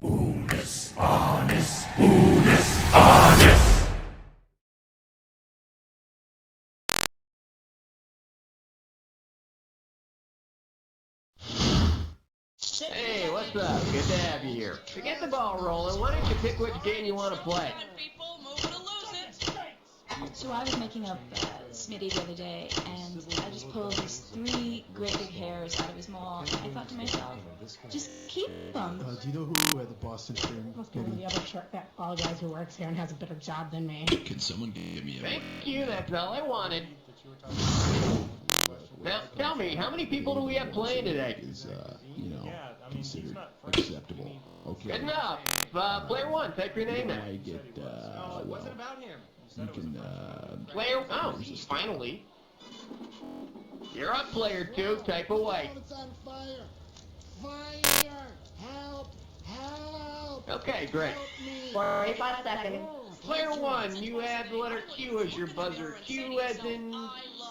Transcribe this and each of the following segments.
Honest, honest, honest, honest. Hey, what's up? Good to have you here. To get the ball rolling, why don't you pick which game you want to play? So I was making up Smitty the other day, and I just pulled these 3 great big hairs out of his maw, and I thought to myself, just keep them. Do you know who the Boston stream? Must be one of the other short fat ball guys who works here and has a better job than me. Can someone give me a Thank you, that's all I wanted. Now, tell me, how many people do we have playing today? is, considered acceptable. Okay. Good enough. Player 1, type your name in. I get, well, you can, Player, oh, finally. You're up, Player 2, type away. It's on fire! Fire! Help! Help! Okay, great. Help me! 45 seconds. Player 1, you have the letter Q as your buzzer. Q as in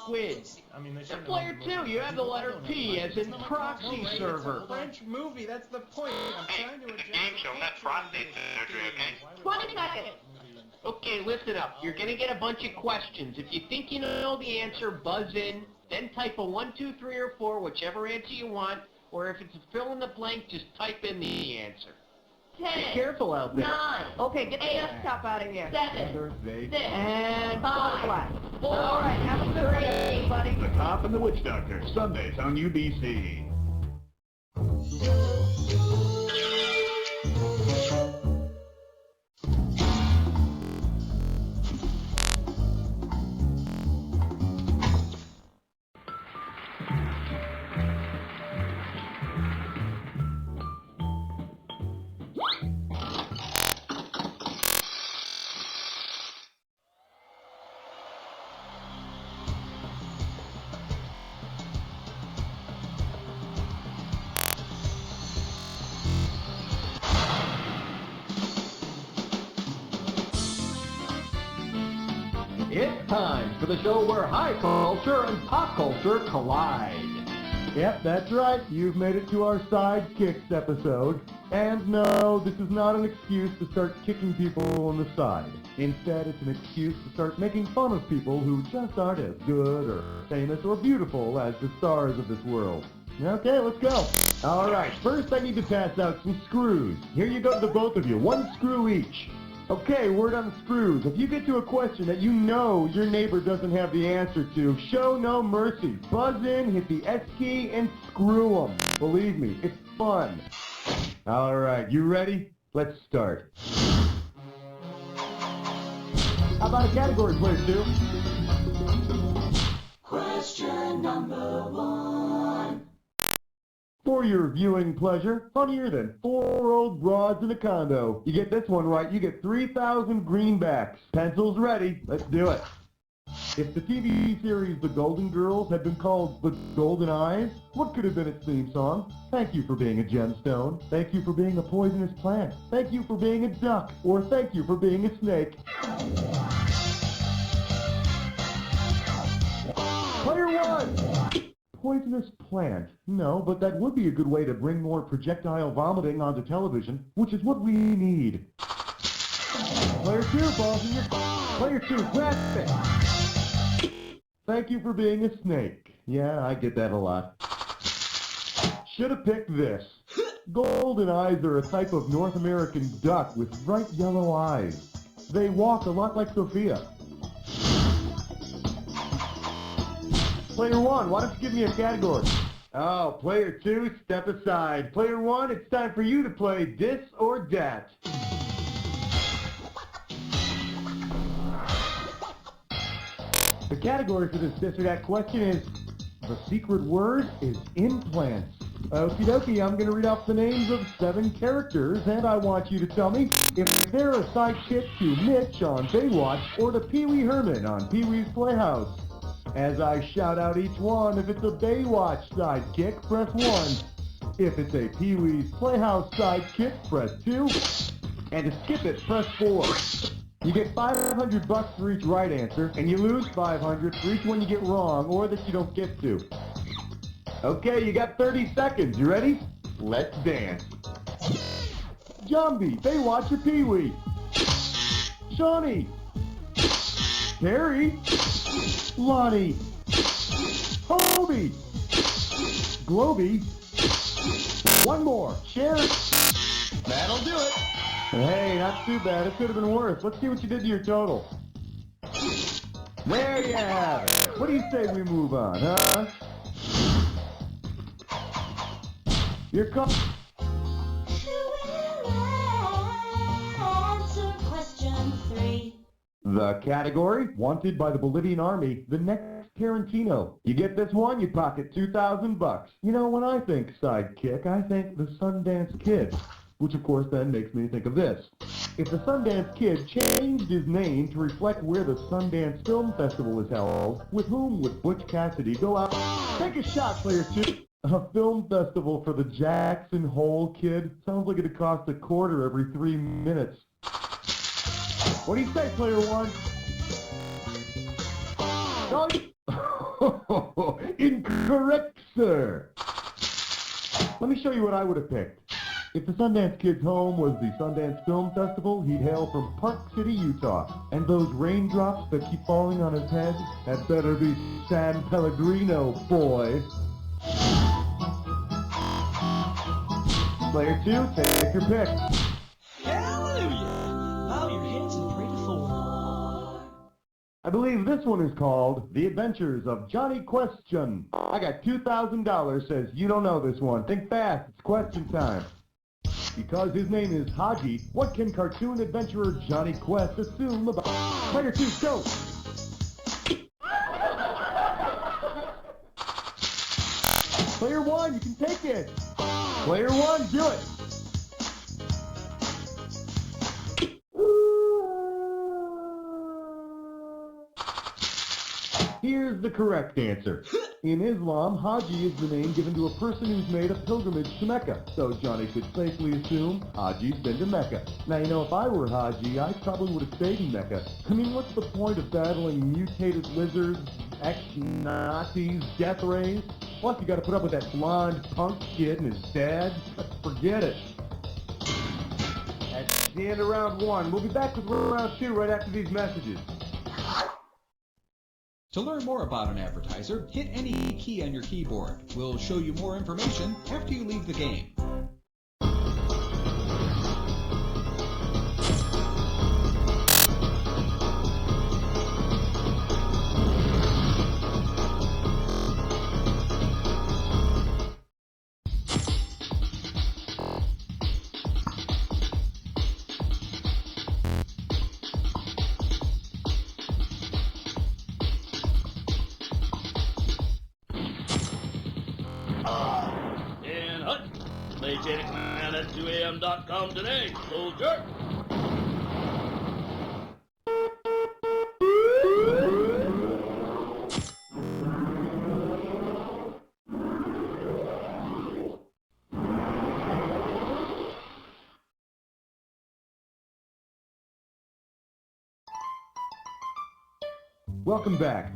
squid. And Player 2, you have the letter P as in proxy server. French movie, that's the point. I'm trying to adjust. Game show, not prostate surgery, okay? 20 seconds. Okay, listen up. You're gonna get a bunch of questions. If you think you know the answer, buzz in, then type a 1, 2, 3, or 4, whichever answer you want, or if it's a fill in the blank, just type in the answer. 10. Be careful out there. 9. Okay, get the desktop out of here. 7. 6. And 5. 4. All right, have a good day, buddy. The Cop and the Witch Doctor, Sundays on UBC. it's time for the show where high culture and pop culture collide. Yep, that's right. You've made it to our Sidekicks episode. And no, this is not an excuse to start kicking people in the side. Instead, it's an excuse to start making fun of people who just aren't as good or famous or beautiful as the stars of this world. Okay, let's go. All right, first I need to pass out some screws. Here you go to the both of you, 1 screw each. Okay, word on the screws. If you get to a question that you know your neighbor doesn't have the answer to, show no mercy. Buzz in, hit the S key, and screw them. Believe me, it's fun. All right, you ready? Let's start. How about a category, Player 2? Question number 1. For your viewing pleasure, funnier than 4 old broads in a condo. You get this one right, you get 3,000 greenbacks. Pencils ready, let's do it. If the TV series The Golden Girls had been called The Golden Eyes, what could have been its theme song? Thank you for being a gemstone. Thank you for being a poisonous plant. Thank you for being a duck. Or thank you for being a snake. Player 1! Poisonous plant. No, but that would be a good way to bring more projectile vomiting onto television, which is what we need. Player 2, balls in your... Player 2, grab it! Thank you for being a snake. Yeah, I get that a lot. Should have picked this. Golden eyes are a type of North American duck with bright yellow eyes. They walk a lot like Sophia. Player 1, why don't you give me a category? Oh, Player 2, step aside. Player 1, it's time for you to play This or Dat. The category for this or that question is, the secret word is implants. Okie dokie, I'm going to read off the names of 7 characters, and I want you to tell me if they're a sidekick to Mitch on Baywatch or to Pee Wee Herman on Pee Wee's Playhouse. As I shout out each one, if it's a Baywatch sidekick, press 1. If it's a Pee Wee's Playhouse sidekick, press 2. And to skip it, press 4. You get $500 for each right answer, and you lose $500 for each one you get wrong or that you don't get to. Okay, you got 30 seconds. You ready? Let's dance. Jambi, Baywatch or Pee-wee? Shawnee. Terry. Lonnie. Hobie. Globy. One more. Sharon. That'll do it. Hey, not too bad. It could have been worse. Let's see what you did to your total. There you have it. What do you say we move on, huh? Your call. Answer question 3. The category, wanted by the Bolivian army, the next Tarantino. You get this one, you pocket $2,000. You know, when I think sidekick, I think the Sundance Kid. Which of course then makes me think of this. If the Sundance Kid changed his name to reflect where the Sundance Film Festival is held, with whom would Butch Cassidy go out? Take a shot, player 2. A film festival for the Jackson Hole Kid? Sounds like it'd cost $0.25 every 3 minutes. What do you say, player 1? No, incorrect, sir. Let me show you what I would have picked. If the Sundance Kid's home was the Sundance Film Festival, he'd hail from Park City, Utah. And those raindrops that keep falling on his head had better be San Pellegrino, boy. Player 2, take your pick. Hallelujah! Bow your heads and pray to 4. I believe this one is called The Adventures of Johnny Question. I got $2,000, says you don't know this one. Think fast, it's question time. Because his name is Haji, what can cartoon adventurer Johnny Quest assume about... Player 2, go! Player 1, you can take it! Player 1, do it! Here's the correct answer. In Islam, Haji is the name given to a person who's made a pilgrimage to Mecca. So Johnny could safely assume Haji's been to Mecca. Now, you know, if I were Haji, I probably would have stayed in Mecca. I mean, what's the point of battling mutated lizards, ex-Nazis, death rays? Plus, you gotta put up with that blonde punk kid and his dad. Forget it. That's the end of round 1. We'll be back with round 2 right after these messages. To learn more about an advertiser, hit any key on your keyboard. We'll show you more information after you leave the game. AHHHH.com today, soldier. Welcome back.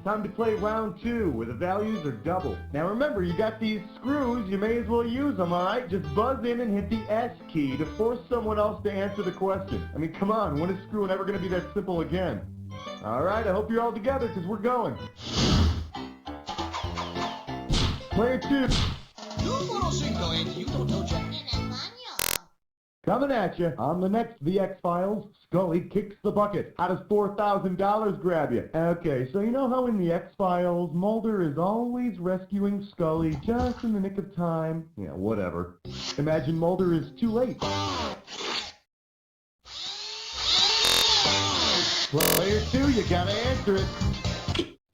Time to play round 2, where the values are double. Now remember, you got these screws, you may as well use them, alright? Just buzz in and hit the S key to force someone else to answer the question. I mean, come on, when is screwing ever going to be that simple again? Alright, I hope you're all together, because we're going. Player 2. Coming at you. On the next The X-Files, Scully kicks the bucket. How does $4,000 grab you? Okay, so you know how in The X-Files, Mulder is always rescuing Scully just in the nick of time? Yeah, whatever. Imagine Mulder is too late. Player 2, you gotta answer it.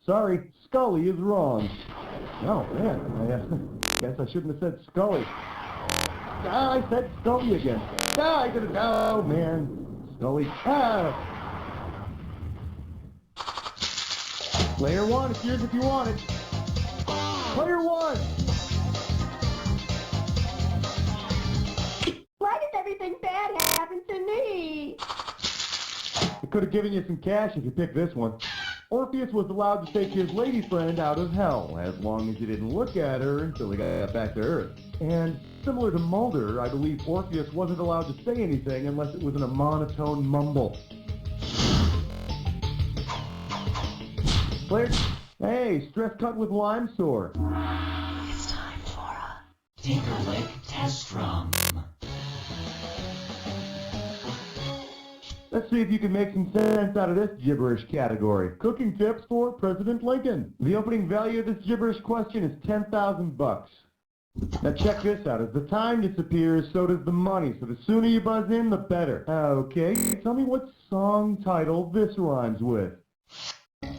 Sorry, Scully is wrong. Oh, man, I guess I shouldn't have said Scully. Ah, I said Scully again. Ah, I didn't. Oh, man. Scully. Ah. Player 1, it's yours if you want it. Player 1. Why did everything bad happen to me? I could have given you some cash if you picked this one. Orpheus was allowed to take his lady friend out of hell, as long as he didn't look at her until he got back to Earth. And similar to Mulder, I believe Orpheus wasn't allowed to say anything unless it was in a monotone mumble. Player, hey, stress cut with lime sore. It's time for a Tinkerlick test run. Let's see if you can make some sense out of this gibberish category. Cooking tips for President Lincoln. The opening value of this gibberish question is $10,000. Now check this out. As the time disappears, so does the money. So the sooner you buzz in, the better. Okay, tell me what song title this rhymes with.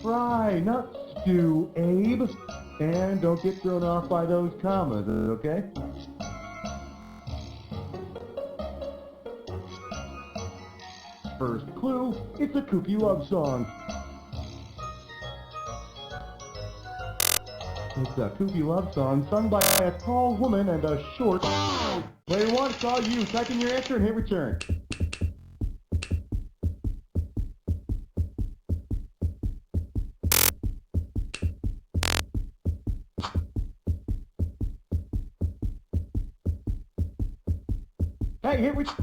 Fry, not stew, Abe. And don't get thrown off by those commas, okay? First clue, it's a kooky love song. It's a kooky love song sung by a tall woman and a short... Player one, it's all you. Type in your answer and hit return. Hey, hit return.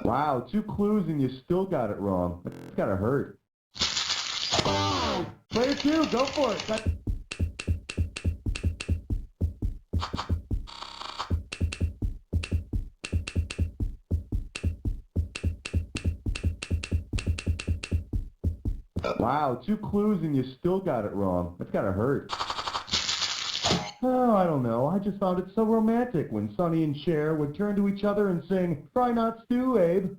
Wow, 2 clues and you still got it wrong. That's gotta hurt. Player 2, go for it. Wow, 2 clues and you still got it wrong. That's gotta hurt. Oh, I don't know. I just found it so romantic when Sonny and Cher would turn to each other and sing, "Fry not stew, Abe."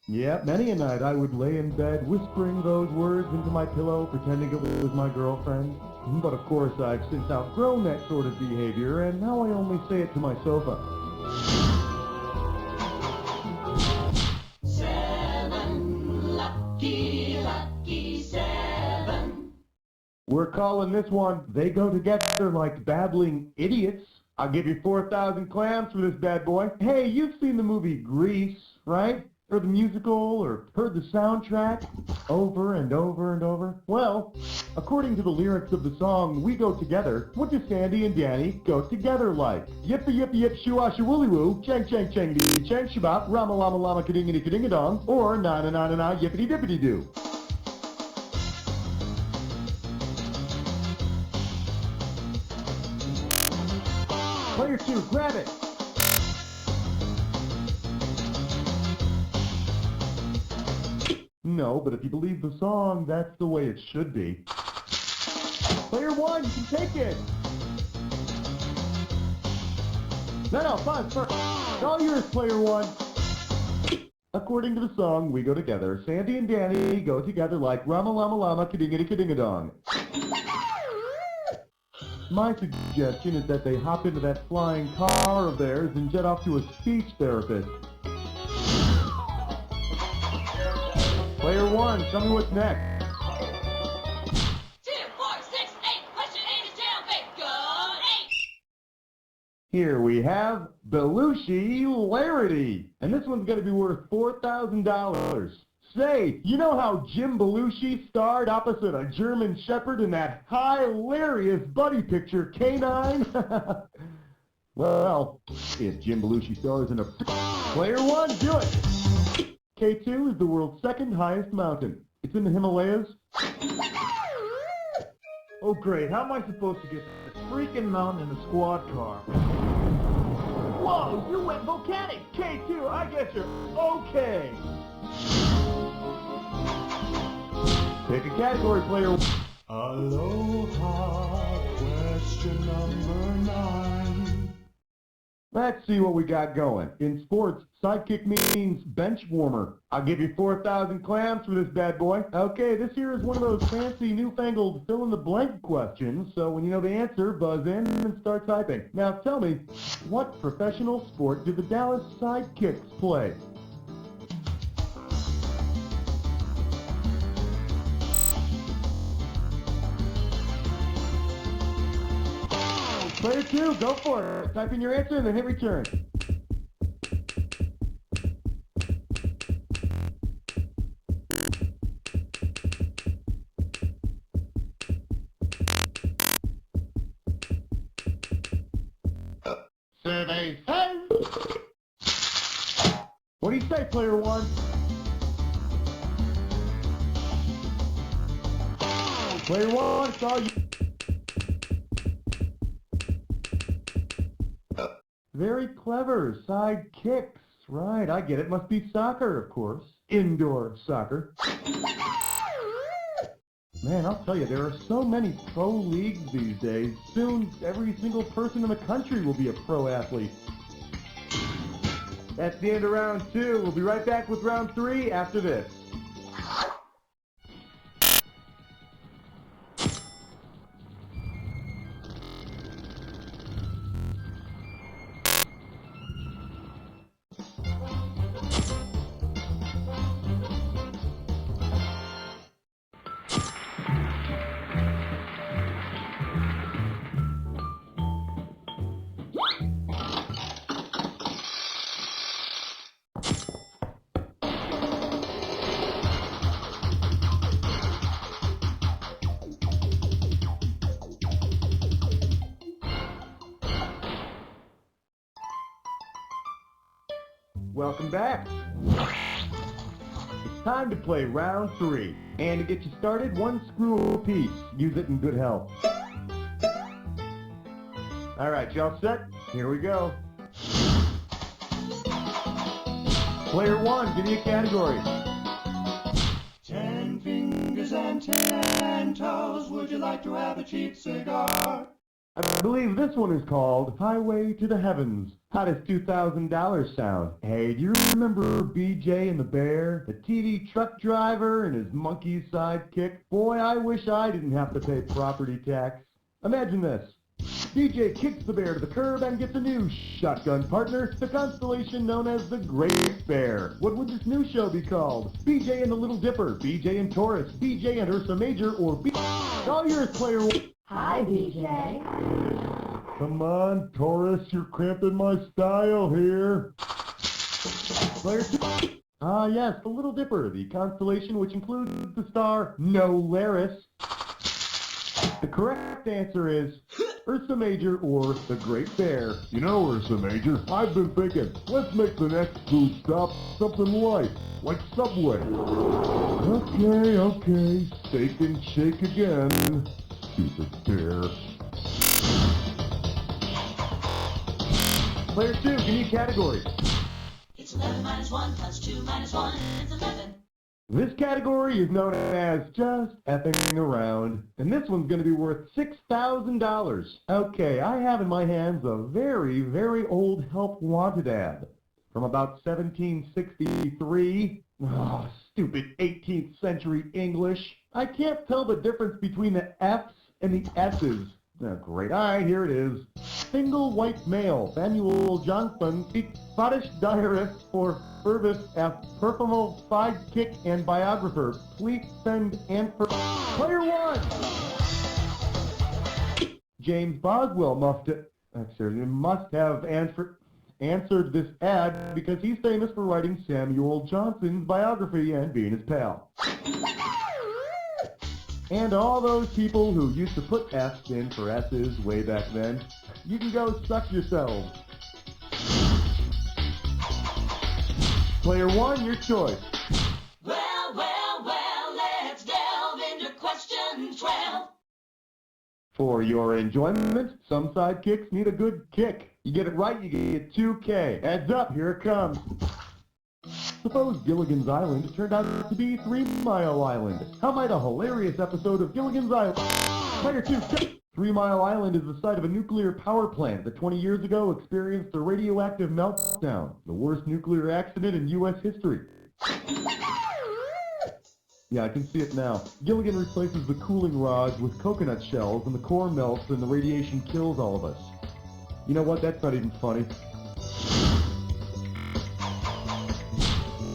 Yep, many a night I would lay in bed whispering those words into my pillow, pretending it was my girlfriend. But of course I've since outgrown that sort of behavior, and now I only say it to my sofa. 7, lucky, lucky 7. We're calling this one, They Go Together Like Babbling Idiots. I'll give you 4,000 clams for this bad boy. Hey, you've seen the movie Grease, right? Or the musical, or heard the soundtrack over and over and over? Well, according to the lyrics of the song We Go Together, what do Sandy and Danny go together like? Yippee yippee yip shoo-ah shoo-woolly woo, chang chang chang dee chang shabop, rama lama lama kadingity kadingadong, or na na na na na yippity dippity doo. Player 2, grab it! No, but if you believe the song, that's the way it should be. Player 1, you can take it! No, fine, first. All yours, Player 1. According to the song We Go Together, Sandy and Danny go together like Rama Lama Lama Kadingity Kadingadong. My suggestion is that they hop into that flying car of theirs and jet off to a speech therapist. Player 1, tell me what's next. 2, 4, 6, 8. Question 8 is jailbait. Go 8. Here we have Belushi Larity. And this one's going to be worth $4,000. Say, you know how Jim Belushi starred opposite a German Shepherd in that hilarious buddy picture, K9? Well, if Jim Belushi stars in a... Player 1, do it! K2 is the world's second highest mountain. It's in the Himalayas. Oh great, how am I supposed to get this freaking mountain in a squad car? Whoa, you went volcanic! K2, I guess you're okay! Pick a category, Player 1. Aloha, question number 9. Let's see what we got going. In sports, sidekick means bench warmer. I'll give you 4,000 clams for this bad boy. Okay, this here is one of those fancy newfangled fill-in-the-blank questions, so when you know the answer, buzz in and start typing. Now tell me, what professional sport do the Dallas Sidekicks play? 2, go for it. Type in your answer and then hit return. Survey. What do you say, player 1? Player 1, it's all you. Very clever. Sidekicks. Right, I get it. Must be soccer, of course. Indoor soccer. Man, I'll tell you, there are so many pro leagues these days. Soon, every single person in the country will be a pro athlete. That's the end of round 2. We'll be right back with round 3 after this. Welcome back. It's time to play round 3. And to get you started, 1 screw apiece. Use it in good health. Alright, y'all set? Here we go. Player 1, give me a category. 10 fingers and 10 toes. Would you like to have a cheap cigar? I believe this one is called Highway to the Heavens. How does $2,000 sound? Hey, do you remember BJ and the Bear? The TV truck driver and his monkey sidekick? Boy, I wish I didn't have to pay property tax. Imagine this. BJ kicks the bear to the curb and gets a new shotgun partner, the constellation known as the Great Bear. What would this new show be called? BJ and the Little Dipper, BJ and Taurus, BJ and Ursa Major, or all yours, player 1. Hi, BJ. Come on, Taurus, you're cramping my style here. Player 2. Ah, yes, the Little Dipper, the constellation which includes the star Nolaris. The correct answer is Ursa Major or the Great Bear. You know, Ursa Major, I've been thinking, let's make the next food stop something light, like Subway. Okay, steak and shake again. Stupid bear. Player 2, give me a category. It's 11 minus 1 plus 2 minus 1 is 11. This category is known as just effing around, and this one's going to be worth $6,000. Okay, I have in my hands a very, very old Help Wanted ad from about 1763. Oh, stupid 18th century English. I can't tell the difference between the F's and the S's. Oh, great. All right, here it is. Single white male, Samuel Johnson, Scottish diarist for Purvis F. Perfumal sidekick and biographer. Please send answer. Player 1! James Boswell must have answered this ad because he's famous for writing Samuel Johnson's biography and being his pal. And all those people who used to put F's in for S's way back then, you can go suck yourselves. Player 1, your choice. Well, let's delve into question 12. For your enjoyment, some sidekicks need a good kick. You get it right, you get 2K. Heads up, here it comes. Suppose Gilligan's Island turned out to be 3 Mile Island. How might a hilarious episode of Gilligan's Island... Player 2, 3 Mile Island is the site of a nuclear power plant that 20 years ago experienced a radioactive meltdown, the worst nuclear accident in U.S. history. Yeah, I can see it now. Gilligan replaces the cooling rods with coconut shells, and the core melts, and the radiation kills all of us. You know what? That's not even funny.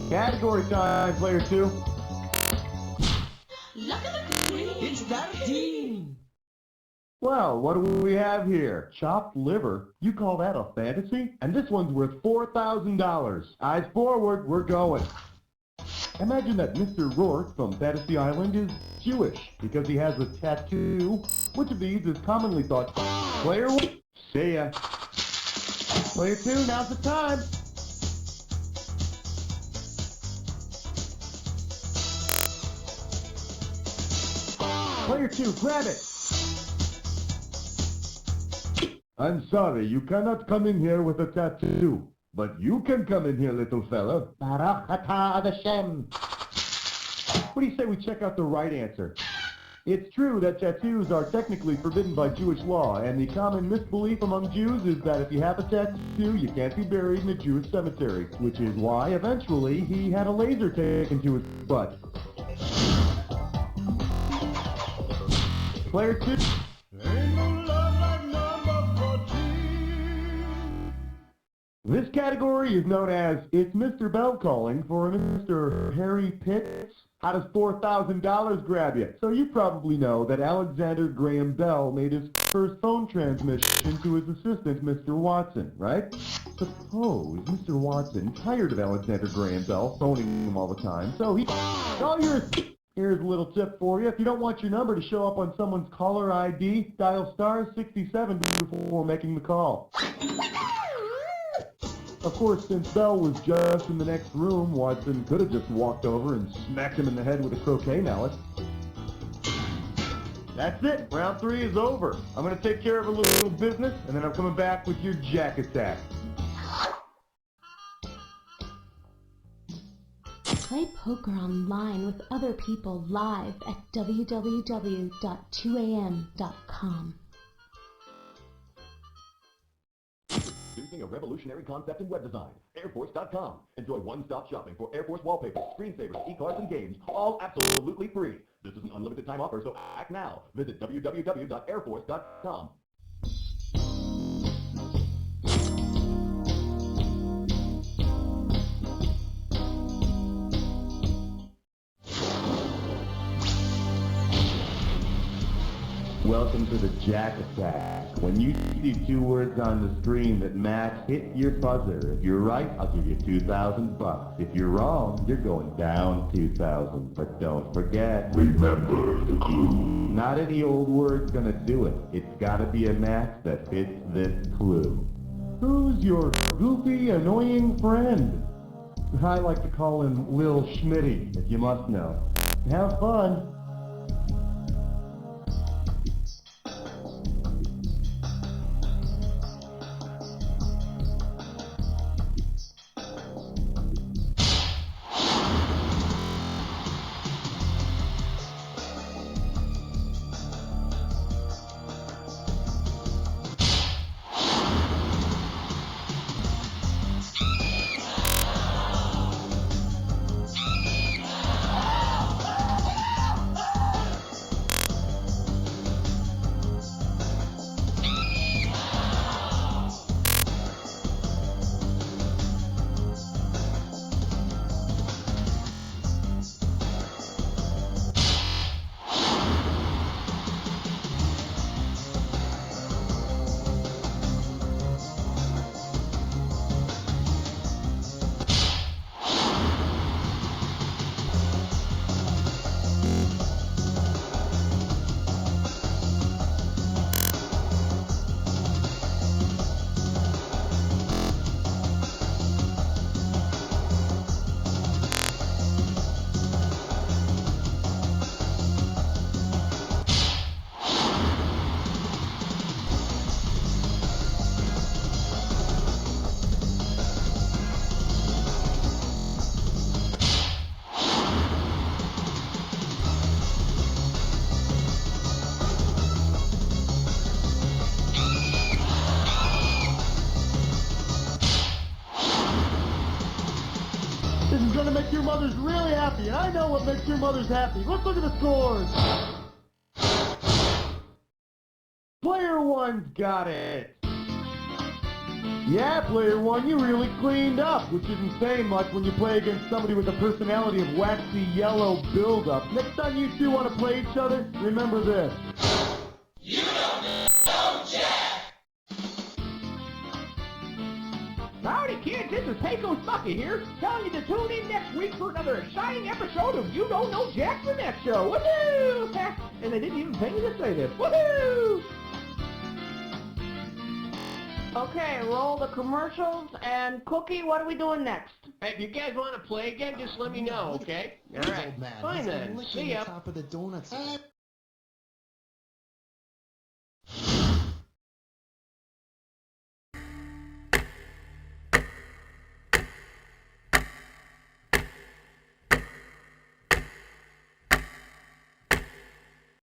Category time, player 2. Look at the green. It's that team. Well, what do we have here? Chopped liver? You call that a fantasy? And this one's worth $4,000. Eyes forward, we're going. Imagine that Mr. Rourke from Fantasy Island is Jewish because he has a tattoo. Which of these is commonly thought? Player 1. See ya. Player 2, now's the time. Player 2, grab it. I'm sorry, you cannot come in here with a tattoo. But you can come in here, little fella. Baruch atah Hashem. What do you say we check out the right answer? It's true that tattoos are technically forbidden by Jewish law, and the common misbelief among Jews is that if you have a tattoo, you can't be buried in a Jewish cemetery, which is why, eventually, he had a laser taken to his butt. Player 2. This category is known as It's Mr. Bell Calling for Mr. Harry Pitts. How does $4,000 grab you? So you probably know that Alexander Graham Bell made his first phone transmission to his assistant, Mr. Watson, right? Suppose Mr. Watson, tired of Alexander Graham Bell phoning him all the time, so he... all yours. Here's a little tip for you. If you don't want your number to show up on someone's caller ID, dial *67 before making the call. Of course, since Bell was just in the next room, Watson could have just walked over and smacked him in the head with a croquet mallet. That's it. Round 3 is over. I'm going to take care of a little business, and then I'm coming back with your jack attack. Play poker online with other people live at www.2am.com. Introducing a revolutionary concept in web design, airforce.com. Enjoy one-stop shopping for Air Force wallpaper, screensavers, e-cards, and games, all absolutely free. This is an unlimited time offer, so act now. Visit www.airforce.com. Welcome to the Jack Attack. When you see 2 words on the screen that match, hit your buzzer. If you're right, I'll give you $2,000. If you're wrong, you're going down 2,000. But don't forget, remember the clue. Not any old word's gonna do it. It's gotta be a match that fits this clue. Who's your goofy, annoying friend? I like to call him Lil Schmitty, if you must know. Have fun. This is going to make your mothers really happy. I know what makes your mothers happy. Let's look at the scores. Player 1's got it. Yeah, Player 1, you really cleaned up, which isn't saying much when you play against somebody with a personality of waxy yellow buildup. Next time you two want to play each other, remember this. You don't Howdy kids, this is Pecos Bucky here, telling you to tune in next week for another exciting episode of You Don't Know Jack the Next Show. Woohoo! And they didn't even pay me to say this. Woohoo! Okay, roll the commercials, and Cookie, what are we doing next? Hey, if you guys want to play again, just let me know, okay? All right. Old man. Fine He's been then. licking See the ya. top of the donuts.